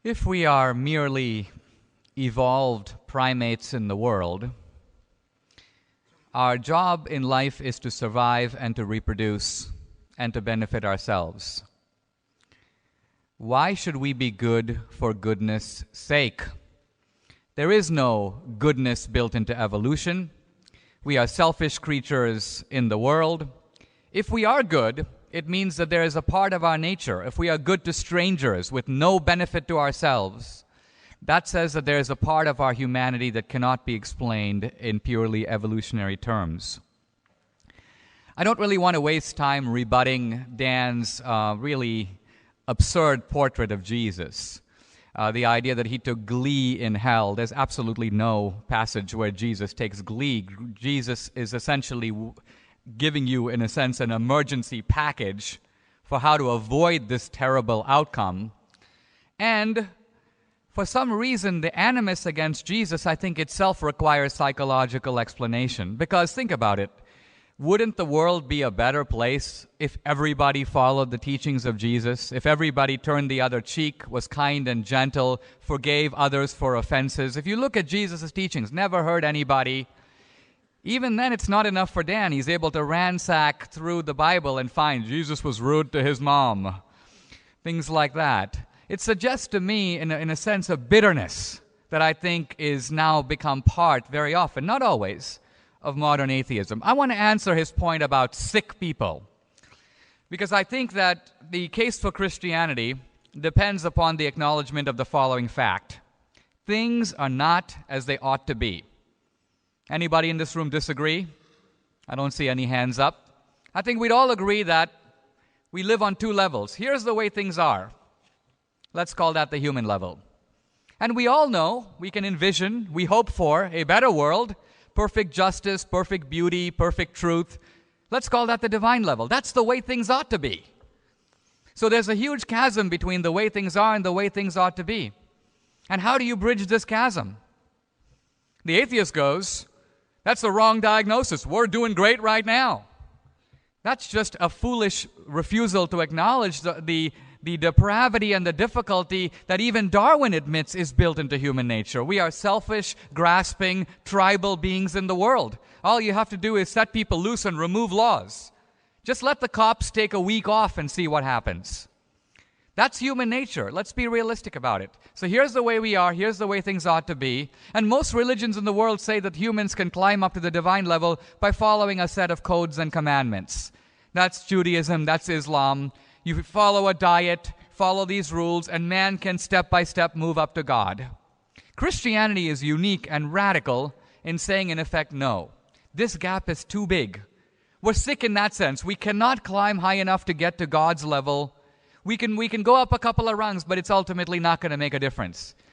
If we are merely evolved primates in the world, our job in life is to survive and to reproduce and to benefit ourselves. Why should we be good for goodness' sake? There is no goodness built into evolution. We are selfish creatures in the world. If we are good, it means that there is a part of our nature. If we are good to strangers with no benefit to ourselves, that says that there is a part of our humanity that cannot be explained in purely evolutionary terms. I don't really want to waste time rebutting Dan's really absurd portrait of Jesus. The idea that he took glee in hell. There's absolutely no passage where Jesus takes glee. Jesus is essentially giving you, in a sense, an emergency package for how to avoid this terrible outcome. And for some reason, the animus against Jesus, I think, itself requires psychological explanation. Because think about it. Wouldn't the world be a better place if everybody followed the teachings of Jesus? If everybody turned the other cheek, was kind and gentle, forgave others for offenses? If you look at Jesus' teachings, never hurt anybody. Even then, it's not enough for Dan. He's able to ransack through the Bible and find Jesus was rude to his mom. Things like that. It suggests to me, in a sense, of bitterness that I think is now become part, very often, not always, of modern atheism. I want to answer his point about sick people, because I think that the case for Christianity depends upon the acknowledgement of the following fact. Things are not as they ought to be. Anybody in this room disagree? I don't see any hands up. I think we'd all agree that we live on two levels. Here's the way things are. Let's call that the human level. And we all know, we can envision, we hope for a better world, perfect justice, perfect beauty, perfect truth. Let's call that the divine level. That's the way things ought to be. So there's a huge chasm between the way things are and the way things ought to be. And how do you bridge this chasm? The atheist goes, that's the wrong diagnosis. We're doing great right now. That's just a foolish refusal to acknowledge the depravity and the difficulty that even Darwin admits is built into human nature. We are selfish, grasping, tribal beings in the world. All you have to do is set people loose and remove laws. Just let the cops take a week off and see what happens. That's human nature. Let's be realistic about it. So here's the way we are. Here's the way things ought to be. And most religions in the world say that humans can climb up to the divine level by following a set of codes and commandments. That's Judaism. That's Islam. You follow a diet, follow these rules, and man can step by step move up to God. Christianity is unique and radical in saying, in effect, no. This gap is too big. We're sick in that sense. We cannot climb high enough to get to God's level. We can go up a couple of rungs, but it's ultimately not going to make a difference.